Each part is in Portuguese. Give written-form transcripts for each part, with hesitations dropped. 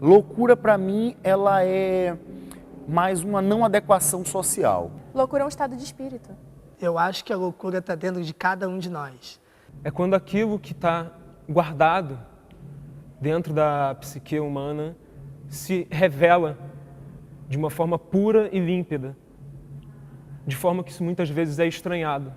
Loucura, para mim, ela é mais uma não adequação social. Loucura é um estado de espírito. Eu acho que a loucura está dentro de cada um de nós. É quando aquilo que está guardado dentro da psique humana se revela de uma forma pura e límpida, de forma que isso muitas vezes é estranhado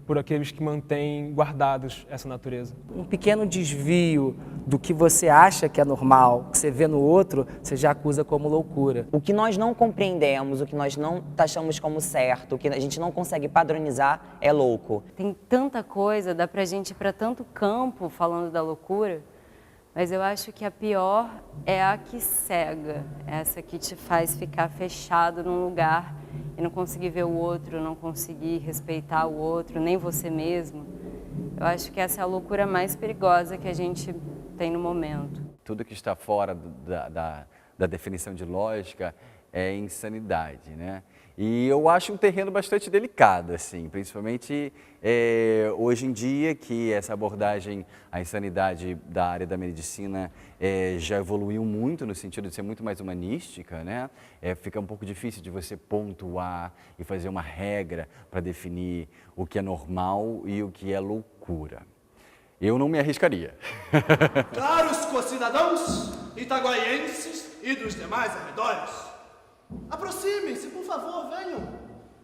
por aqueles que mantêm guardados essa natureza. Um pequeno desvio do que você acha que é normal, que você vê no outro, você já acusa como loucura. O que nós não compreendemos, o que nós não taxamos como certo, o que a gente não consegue padronizar é louco. Tem tanta coisa, dá pra gente ir pra tanto campo falando da loucura, mas eu acho que a pior é a que cega, essa que te faz ficar fechado num lugar e não conseguir ver o outro, não conseguir respeitar o outro, nem você mesmo. Eu acho que essa é a loucura mais perigosa que a gente tem no momento. Tudo que está fora da definição de lógica é insanidade, né? E eu acho um terreno bastante delicado, assim, principalmente hoje em dia, que essa abordagem à insanidade da área da medicina já evoluiu muito no sentido de ser muito mais humanística, né? Fica um pouco difícil de você pontuar e fazer uma regra para definir o que é normal e o que é loucura. Eu não me arriscaria. Caros co-cidadãos, itaguaienses e dos demais arredores, aproximem-se, por favor, venham.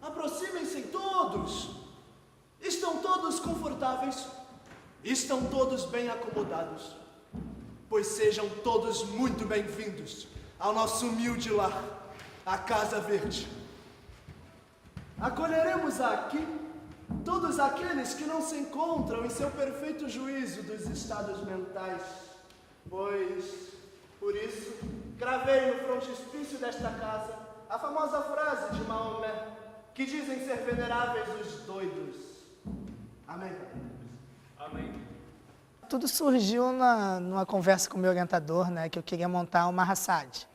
Aproximem-se todos. Estão todos confortáveis? Estão todos bem acomodados? Pois sejam todos muito bem-vindos ao nosso humilde lar, a Casa Verde. Acolheremos aqui todos aqueles que não se encontram em seu perfeito juízo dos estados mentais, pois, por isso, gravei no frontispício desta casa a famosa frase de Maomé, que dizem ser veneráveis os doidos. Amém. Amém. Tudo surgiu numa conversa com o meu orientador, né, que eu queria montar uma Mahassad.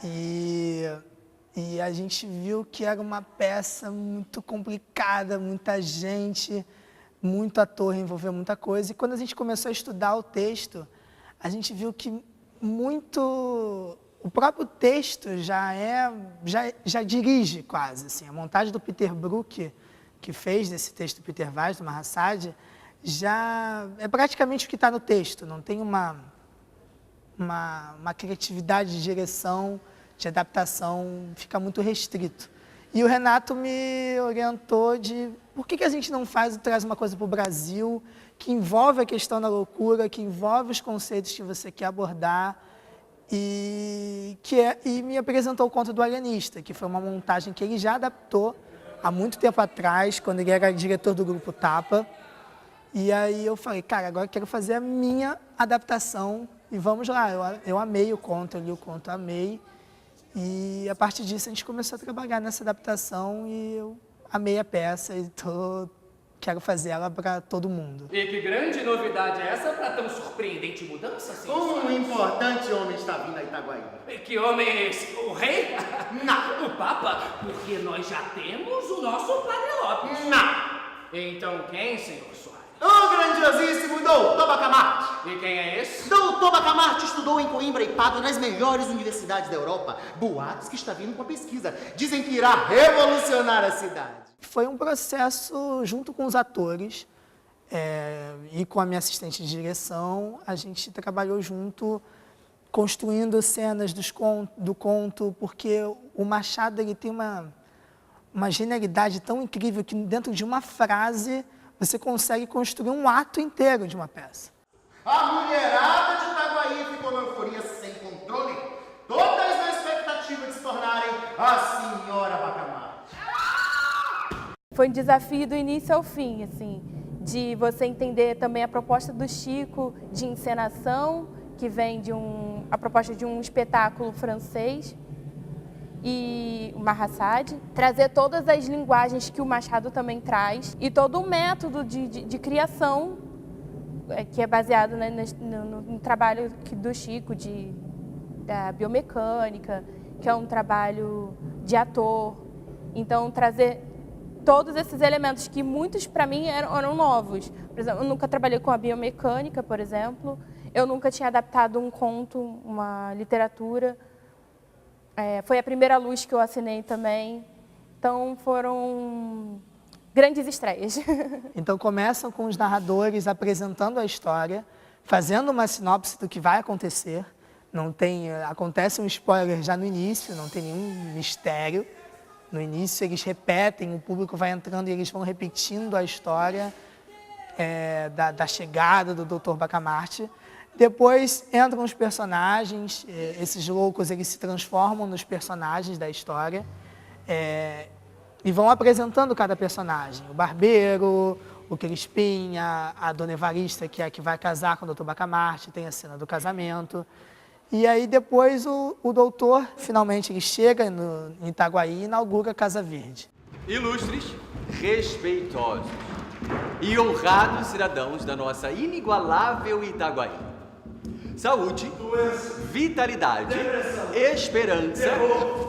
E a gente viu que era uma peça muito complicada, muita gente, muito ator, envolveu muita coisa. E quando a gente começou a estudar o texto, a gente viu que o próprio texto já dirige quase, assim. A montagem do Peter Brook, que fez desse texto Peter Weiss, do Mahassad, já é praticamente o que está no texto, não tem uma criatividade de direção, de adaptação, fica muito restrito. E o Renato me orientou de por que a gente não traz uma coisa para o Brasil que envolve a questão da loucura, que envolve os conceitos que você quer abordar, e me apresentou o Conto do Alienista, que foi uma montagem que ele já adaptou há muito tempo atrás, quando ele era diretor do Grupo Tapa. E aí eu falei, cara, agora eu quero fazer a minha adaptação e vamos lá. Eu amei o conto, eu li o conto, amei. E a partir disso a gente começou a trabalhar nessa adaptação e eu amei a peça e quero fazer ela para todo mundo. E que grande novidade é essa para tão surpreendente mudança, senhor? Um importante homem está vindo a Itaguaí. Que homem é esse? O rei? Não. O Papa? Porque nós já temos o nosso Padre Lopes. Não. Então quem, senhor Soares? O grandiosíssimo Doutor Bacamarte. E quem é esse? Doutor Bacamarte estudou em Coimbra e Pádua, nas melhores universidades da Europa. Boatos que está vindo com a pesquisa. Dizem que irá revolucionar a cidade. Foi um processo junto com os atores e com a minha assistente de direção. A gente trabalhou junto, construindo cenas do conto, porque o Machado ele tem uma genialidade tão incrível que dentro de uma frase você consegue construir um ato inteiro de uma peça. A mulherada de Itaguaí ficou na euforia sem controle, todas na expectativa de se tornarem a senhora Bacamarte. Foi um desafio do início ao fim, assim, de você entender também a proposta do Chico de encenação, que vem a proposta de um espetáculo francês, e o Mahassad, trazer todas as linguagens que o Machado também traz e todo o método de criação que é baseado, né, no trabalho do Chico, da biomecânica, que é um trabalho de ator. Então, trazer todos esses elementos que muitos, para mim, eram novos. Por exemplo, eu nunca trabalhei com a biomecânica, por exemplo, Eu nunca tinha adaptado um conto, uma literatura. Foi a primeira luz que eu assinei também. Então, foram grandes estreias. Então começam com os narradores apresentando a história, fazendo uma sinopse do que vai acontecer. Acontece um spoiler já no início, não tem nenhum mistério. No início eles repetem, o público vai entrando e eles vão repetindo a história da chegada do Dr. Bacamarte. Depois entram os personagens, esses loucos eles se transformam nos personagens da história. E vão apresentando cada personagem. O barbeiro, o Crispim, a Dona Evarista, que é a que vai casar com o Dr. Bacamarte, tem a cena do casamento. E aí depois o doutor, finalmente, ele chega em Itaguaí e inaugura a Casa Verde. Ilustres, respeitosos e honrados cidadãos da nossa inigualável Itaguaí. Saúde, vitalidade, esperança,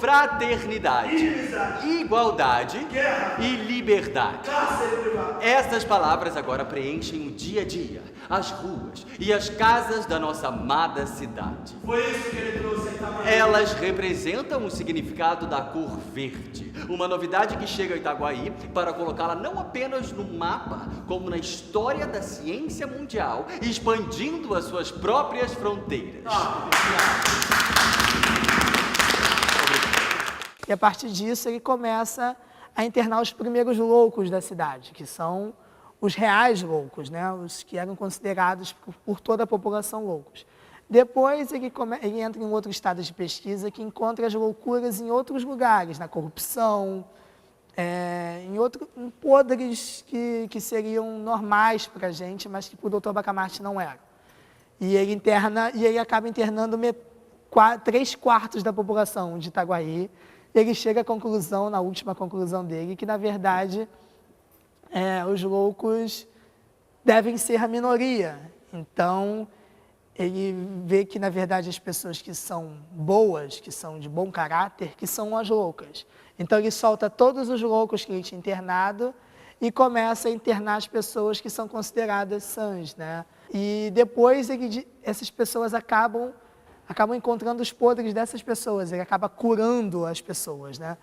fraternidade, igualdade e liberdade. Essas palavras agora preenchem o dia a dia, as ruas e as casas da nossa amada cidade. Foi isso que ele trouxe a Itaguaí. Elas representam o significado da cor verde, uma novidade que chega a Itaguaí para colocá-la não apenas no mapa, como na história da ciência mundial, expandindo as suas próprias fronteiras. E a partir disso ele começa a internar os primeiros loucos da cidade, que são os reais loucos, né? Os que eram considerados por toda a população loucos. Depois ele entra em outro estado de pesquisa que encontra as loucuras em outros lugares, na corrupção, em podres que seriam normais para a gente, mas que para o Dr. Bacamarte não eram. E ele acaba internando 3/4 da população de Itaguaí. Ele chega à conclusão, na última conclusão dele, que na verdade os loucos devem ser a minoria. Então ele vê que na verdade as pessoas que são boas, que são de bom caráter, que são as loucas. Então ele solta todos os loucos que ele tinha internado e começa a internar as pessoas que são consideradas sãs, né? E depois essas pessoas acabam encontrando os podres dessas pessoas, ele acaba curando as pessoas, né?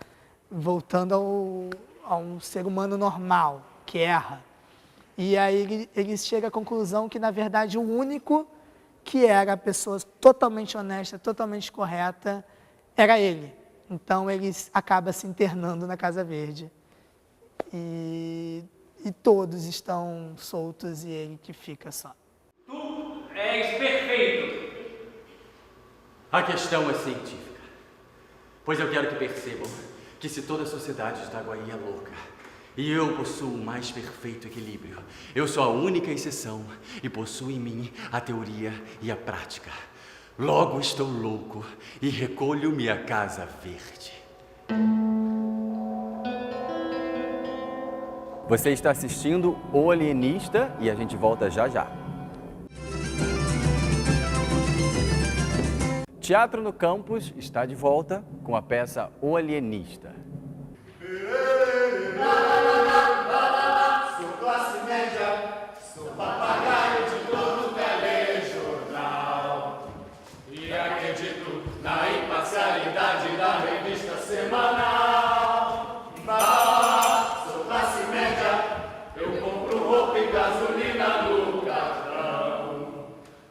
Voltando a um ser humano normal, que erra. E aí ele chega à conclusão que, na verdade, o único que era a pessoa totalmente honesta, totalmente correta, era ele. Então ele acaba se internando na Casa Verde. E todos estão soltos e ele que fica só. Tu és perfeito. A questão é científica, pois eu quero que percebam que se toda a sociedade de Itaguaí é louca, e eu possuo o mais perfeito equilíbrio, eu sou a única exceção e possuo em mim a teoria e a prática. Logo estou louco e recolho minha Casa Verde. Você está assistindo O Alienista e a gente volta já já. Teatro no Campus está de volta com a peça O Alienista. Sou classe média, sou papagaio de todo telejornal. E acredito na imparcialidade da revista semanal. Sou classe média, eu compro roupa e gasolina no cartão.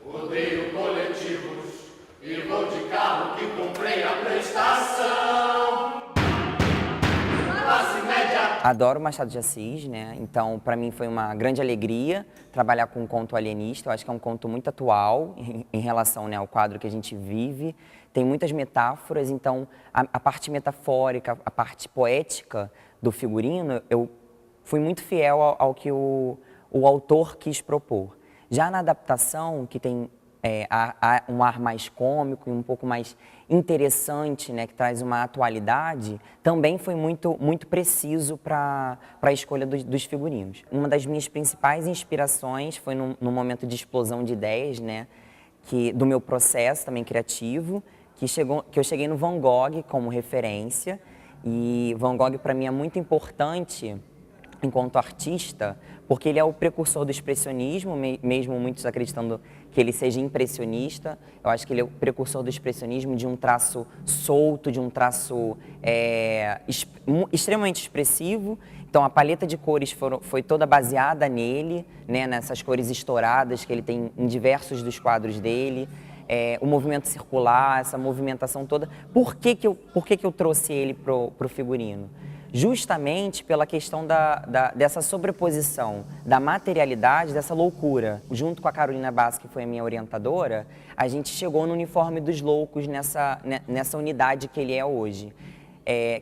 Odeio coletivos e vou de carro que comprei a prestação. Classe média. Adoro Machado de Assis, né? Então, para mim foi uma grande alegria trabalhar com um conto alienista. Eu acho que é um conto muito atual em relação, né, ao quadro que a gente vive. Tem muitas metáforas, então a parte metafórica, a parte poética do figurino, eu fui muito fiel ao que o autor quis propor. Já na adaptação, que tem um ar mais cômico e um pouco mais interessante, né, que traz uma atualidade, também foi muito preciso para a escolha dos figurinos. Uma das minhas principais inspirações foi no momento de explosão de ideias, né, do meu processo também criativo, que eu cheguei no Van Gogh como referência, e Van Gogh para mim é muito importante enquanto artista, porque ele é o precursor do expressionismo, mesmo muitos acreditando que ele seja impressionista. Eu acho que ele é o precursor do expressionismo, de um traço solto, de um traço extremamente expressivo. Então, a paleta de cores foi toda baseada nele, né, nessas cores estouradas que ele tem em diversos dos quadros dele. O movimento circular, essa movimentação toda. Por que eu trouxe ele pro figurino? Justamente pela questão dessa sobreposição da materialidade, dessa loucura. Junto com a Carolina Bassi, que foi a minha orientadora, a gente chegou no uniforme dos loucos, nessa unidade que ele é hoje.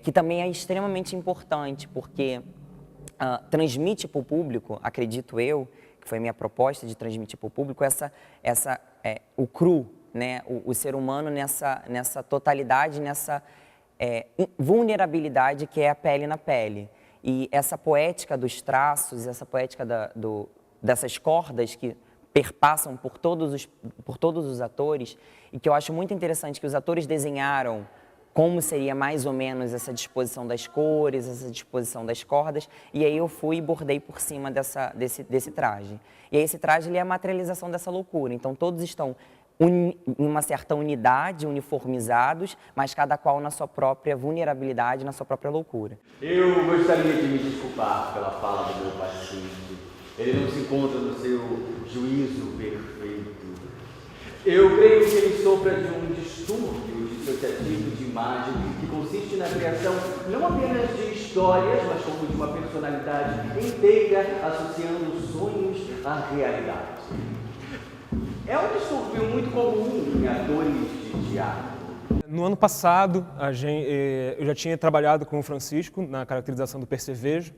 Que também é extremamente importante, porque transmite para o público, acredito eu, que foi a minha proposta de transmitir para o público, o cru, né? O ser humano nessa totalidade, nessa vulnerabilidade que é a pele na pele. E essa poética dos traços, essa poética dessas cordas que perpassam por todos os atores, e que eu acho muito interessante que os atores desenharam como seria mais ou menos essa disposição das cores, essa disposição das cordas, e aí eu fui e bordei por cima desse traje. E aí esse traje ele é a materialização dessa loucura, então todos estão em uma certa unidade, uniformizados, mas cada qual na sua própria vulnerabilidade, na sua própria loucura. Eu gostaria de me desculpar pela fala do meu paciente. Ele não se encontra no seu juízo perfeito. Eu creio que ele sofra de um distúrbio dissociativo de imagem que consiste na criação não apenas de histórias, mas como de uma personalidade inteira associando sonhos à realidade. É um distúrbio muito comum em atores de teatro. No ano passado, eu já tinha trabalhado com o Francisco na caracterização do percevejo,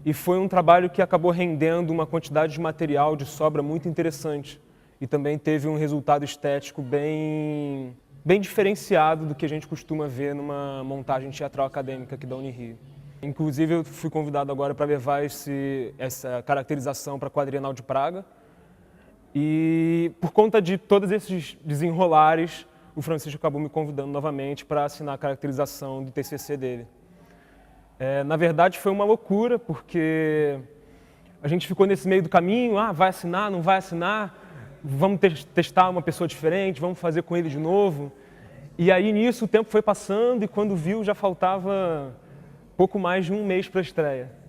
e foi um trabalho que acabou rendendo uma quantidade de material de sobra muito interessante, e também teve um resultado estético bem diferenciado do que a gente costuma ver numa montagem teatral acadêmica aqui da Unirio. Inclusive, eu fui convidado agora para levar essa caracterização para a Quadrienal de Praga, e por conta de todos esses desenrolares, o Francisco acabou me convidando novamente para assinar a caracterização do TCC dele. Na verdade, foi uma loucura, porque a gente ficou nesse meio do caminho, vai assinar, não vai assinar, vamos testar uma pessoa diferente, vamos fazer com ele de novo. E aí, nisso, o tempo foi passando e quando viu, já faltava pouco mais de um mês para a estreia.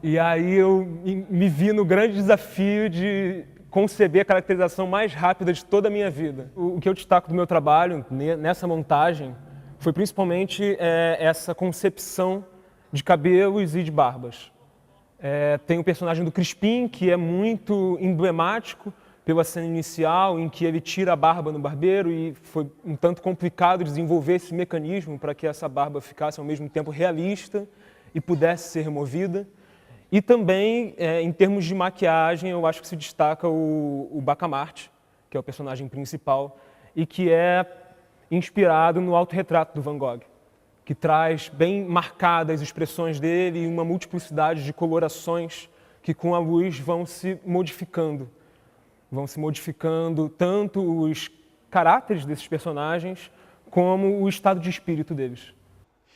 E aí eu me vi no grande desafio de conceber a caracterização mais rápida de toda a minha vida. O que eu destaco do meu trabalho nessa montagem foi principalmente essa concepção de cabelos e de barbas. Tem o personagem do Crispim, que é muito emblemático pela cena inicial, em que ele tira a barba no barbeiro, e foi um tanto complicado desenvolver esse mecanismo para que essa barba ficasse ao mesmo tempo realista e pudesse ser removida. E também, em termos de maquiagem, eu acho que se destaca o Bacamarte, que é o personagem principal, e que é inspirado no autorretrato do Van Gogh, que traz bem marcadas as expressões dele e uma multiplicidade de colorações que com a luz vão se modificando. Vão se modificando tanto os caráteres desses personagens como o estado de espírito deles.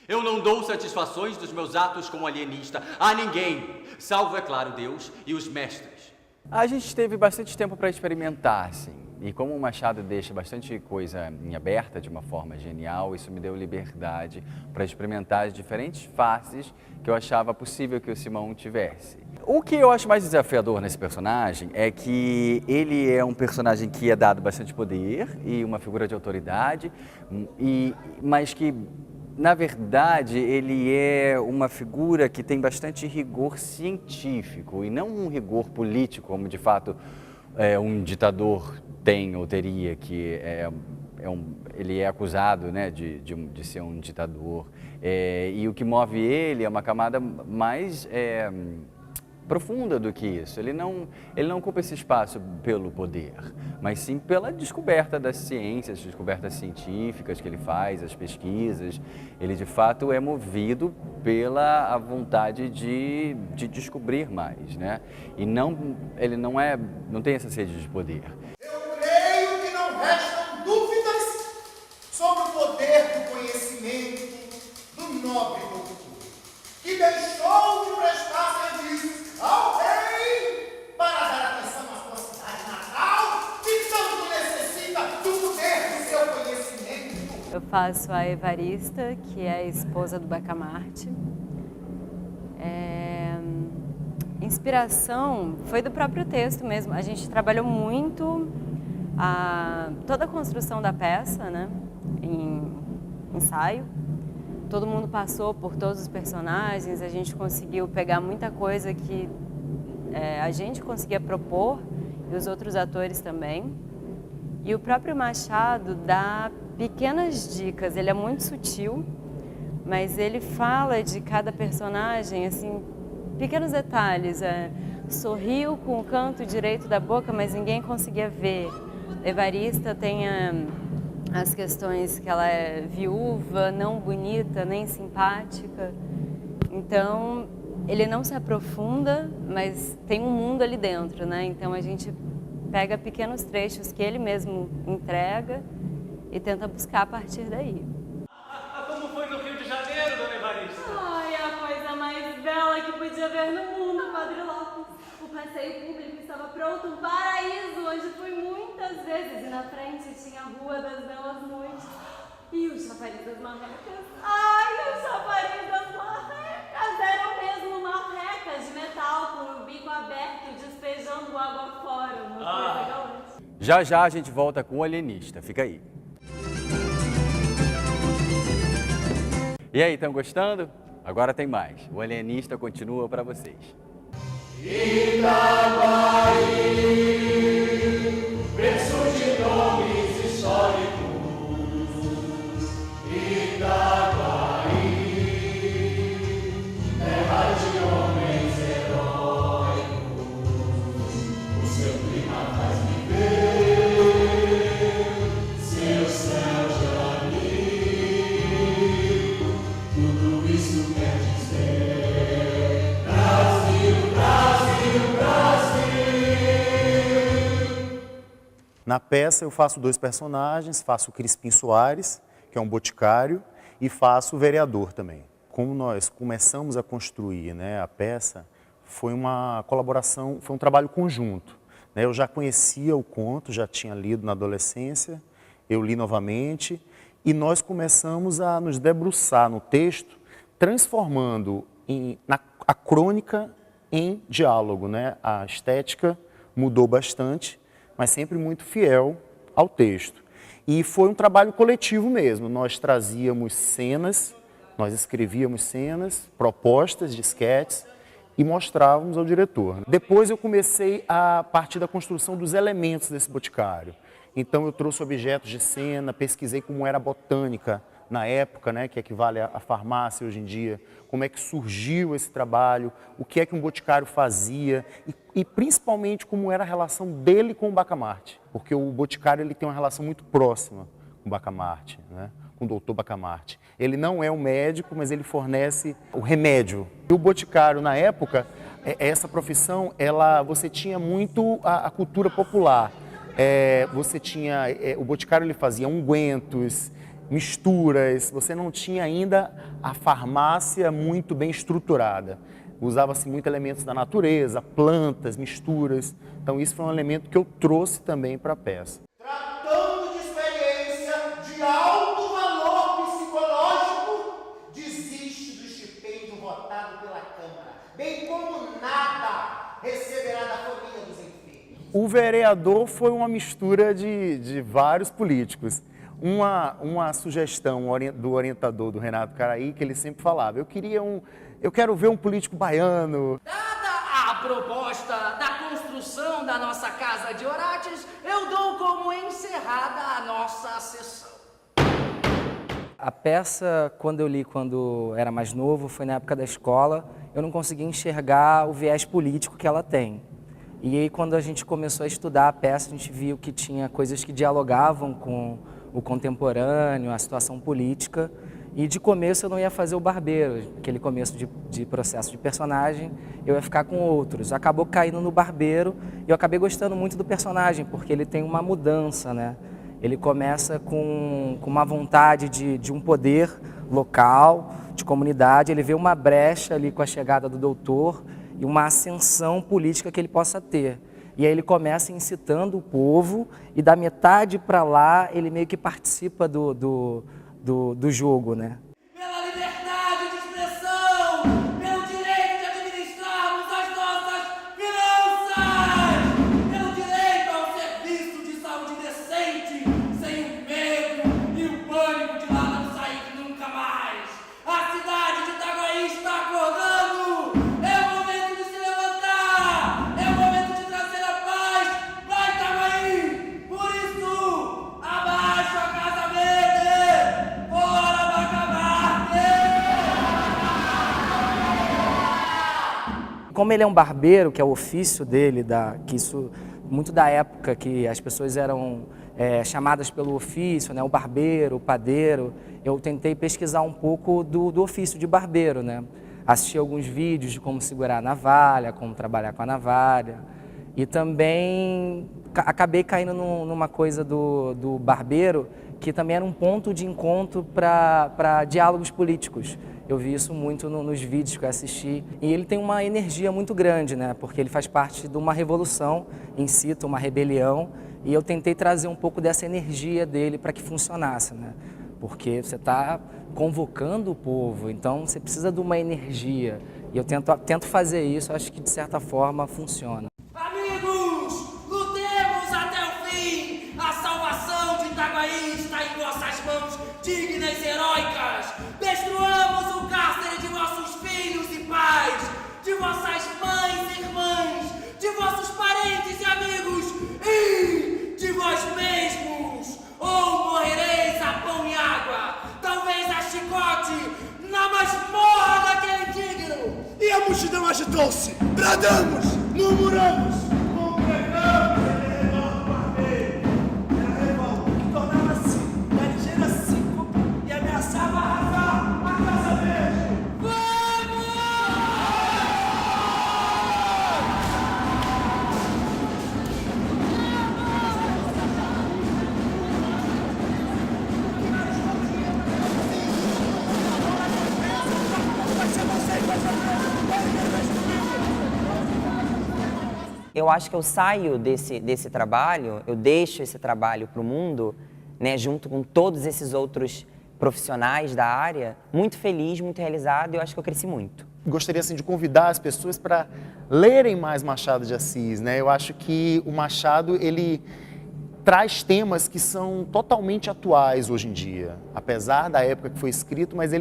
Eu não dou satisfações dos meus atos como alienista a ninguém, salvo, é claro, Deus e os mestres. A gente teve bastante tempo para experimentar, assim. E como o Machado deixa bastante coisa em aberta de uma forma genial, isso me deu liberdade para experimentar as diferentes faces que eu achava possível que o Simão tivesse. O que eu acho mais desafiador nesse personagem é que ele é um personagem que é dado bastante poder e uma figura de autoridade, mas que, na verdade, ele é uma figura que tem bastante rigor científico e não um rigor político, como de fato um ditador tem ou teria, que ele é acusado, né, de ser um ditador. E o que move ele é uma camada mais profunda do que isso. Ele não ocupa esse espaço pelo poder, mas sim pela descoberta das ciências, descobertas científicas que ele faz, as pesquisas. Ele, de fato, é movido pela vontade de descobrir mais, né? E ele não tem essa sede de poder. Eu creio que não restam dúvidas sobre o poder do conhecimento do nobre doutor, que deixou de prestar serviço ao rei para dar atenção à sua cidade natal. Eu faço a Evarista, que é a esposa do Bacamarte. Inspiração foi do próprio texto mesmo. A gente trabalhou muito toda a construção da peça, né, em ensaio. Todo mundo passou por todos os personagens, a gente conseguiu pegar muita coisa que a gente conseguia propor e os outros atores também. E o próprio Machado dá pequenas dicas, ele é muito sutil, mas ele fala de cada personagem, assim, pequenos detalhes. Sorriu com o canto direito da boca, mas ninguém conseguia ver. Evarista tem as questões que ela é viúva, não bonita, nem simpática. Então, ele não se aprofunda, mas tem um mundo ali dentro, né? Então, a gente pega pequenos trechos que ele mesmo entrega e tenta buscar a partir daí. Como foi no Rio de Janeiro, dona Evarista? Ai, a coisa mais bela que podia ver no mundo, Padre Lopes. O passeio público estava pronto, um paraíso, onde fui muitas vezes. E na frente tinha a Rua das Belas Noites. E os chafariz das marrecas? Ai, os chafariz das marrecas! Eram mesmo marrecas de metal, com o bico aberto, despejando água fora. Uma coisa galante. Já já a gente volta com o Alienista, fica aí. E aí, estão gostando? Agora tem mais. O Alienista continua para vocês. Itaguaí, berço de nomes históricos. Itaguaí, terra de homens heróicos. O seu clima faz viver, seu céu geranil. Tudo isso quer dizer Brasil, Brasil, Brasil. Na peça eu faço 2 personagens, faço o Crispim Soares, que é um boticário, e faço o vereador também. Como nós começamos a construir, né, a peça, foi uma colaboração, foi um trabalho conjunto, né? Eu já conhecia o conto, já tinha lido na adolescência, eu li novamente, e nós começamos a nos debruçar no texto, transformando a crônica em diálogo, né? A estética mudou bastante, mas sempre muito fiel ao texto. E foi um trabalho coletivo mesmo. Nós trazíamos cenas, nós escrevíamos cenas, propostas de esquetes e mostrávamos ao diretor. Depois eu comecei a partir da construção dos elementos desse boticário. Então eu trouxe objetos de cena, pesquisei como era a botânica na época, né, que equivale à farmácia hoje em dia, como é que surgiu esse trabalho, o que é que um boticário fazia e principalmente como era a relação dele com o Bacamarte, porque o boticário ele tem uma relação muito próxima com o Bacamarte, né, com o doutor Bacamarte. Ele não é um médico, mas ele fornece o remédio. E o boticário, na época, essa profissão, você tinha muito a cultura popular. Você tinha, o boticário ele fazia ungüentos, misturas, você não tinha ainda a farmácia muito bem estruturada. Usava-se muito elementos da natureza, plantas, misturas. Então isso foi um elemento que eu trouxe também para a peça. Tratando de experiência de alto valor psicológico, desiste do estipêndio votado pela Câmara, bem como nada receberá da família dos enfermos. O vereador foi uma mistura de vários políticos. Uma sugestão do orientador do Renato Caraí, que ele sempre falava, eu quero ver um político baiano. Dada a proposta da construção da nossa casa de Orates, eu dou como encerrada a nossa sessão. A peça, quando eu li quando era mais novo, foi na época da escola, eu não conseguia enxergar o viés político que ela tem. E aí, quando a gente começou a estudar a peça, a gente viu que tinha coisas que dialogavam com o contemporâneo, a situação política. E de começo eu não ia fazer o barbeiro, aquele começo de processo de personagem, eu ia ficar com outros. Acabou caindo no barbeiro e eu acabei gostando muito do personagem, porque ele tem uma mudança, né? Ele começa com uma vontade de um poder local, de comunidade, ele vê uma brecha ali com a chegada do doutor e uma ascensão política que ele possa ter. E aí ele começa incitando o povo e da metade para lá ele meio que participa do do jogo, né? Pela liberdade de expressão, pelo direito de administrarmos as nossas finanças, pelo direito ao serviço de saúde decente, sem o medo e o pânico de lá não sair nunca mais. A cidade de Itaguaí está acordando! É o momento de se levantar! É o momento de trazer a paz para Itaguaí! Por isso, abaixo a Casa Verde! Fora Bacamarte! Como ele é um barbeiro, que é o ofício dele, que isso muito da época que as pessoas eram chamadas pelo ofício, né, o barbeiro, o padeiro, eu tentei pesquisar um pouco do ofício de barbeiro, né? Assisti alguns vídeos de como segurar a navalha, como trabalhar com a navalha, e também acabei caindo numa coisa do barbeiro, que também era um ponto de encontro para diálogos políticos. Eu vi isso muito nos vídeos que eu assisti. E ele tem uma energia muito grande, né? Porque ele faz parte de uma revolução, incita uma rebelião. E eu tentei trazer um pouco dessa energia dele para que funcionasse, né? Porque você está convocando o povo, então você precisa de uma energia. E eu tento fazer isso, acho que de certa forma funciona. Amigos, lutemos até o fim! A salvação de Itaguaí está em vossas mãos dignas e heróicas! Destruamos o cárcere de vossos filhos e pais, de vossas mães e irmãs, de vossos parentes e amigos e de vós mesmos! Ou morrereis a pão e água, talvez a chicote, na masmorra daquele digno! E a multidão agitou-se, bradamos, murmuramos, congregamos em redor do barbeiro. Era a revolta que tornava-se da ligeira síncope e ameaçava arrasar a Casa Verde. Eu acho que eu saio desse trabalho, eu deixo esse trabalho para o mundo, né, junto com todos esses outros profissionais da área, muito feliz, muito realizado, e eu acho que eu cresci muito. Gostaria assim, de convidar as pessoas para lerem mais Machado de Assis, né? Eu acho que o Machado, ele traz temas que são totalmente atuais hoje em dia, apesar da época que foi escrito, mas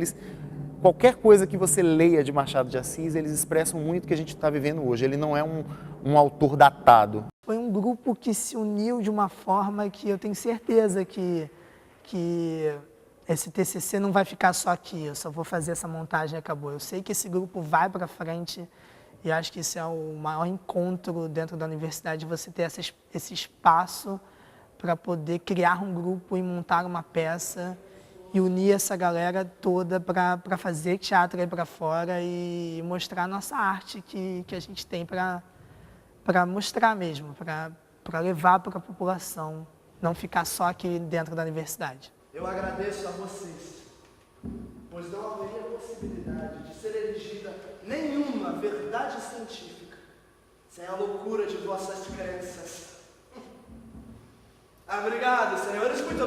qualquer coisa que você leia de Machado de Assis, eles expressam muito o que a gente está vivendo hoje. Ele não é um autor datado. Foi um grupo que se uniu de uma forma que eu tenho certeza que esse TCC não vai ficar só aqui, eu só vou fazer essa montagem e acabou. Eu sei que esse grupo vai para frente e acho que esse é o maior encontro dentro da universidade, você ter esse espaço para poder criar um grupo e montar uma peça e unir essa galera toda para fazer teatro aí para fora e mostrar a nossa arte que a gente tem para mostrar mesmo, para levar para a população, não ficar só aqui dentro da universidade. Eu agradeço a vocês, pois não haveria possibilidade de ser erigida nenhuma verdade científica sem a loucura de vossas crenças. Obrigado, senhores, muito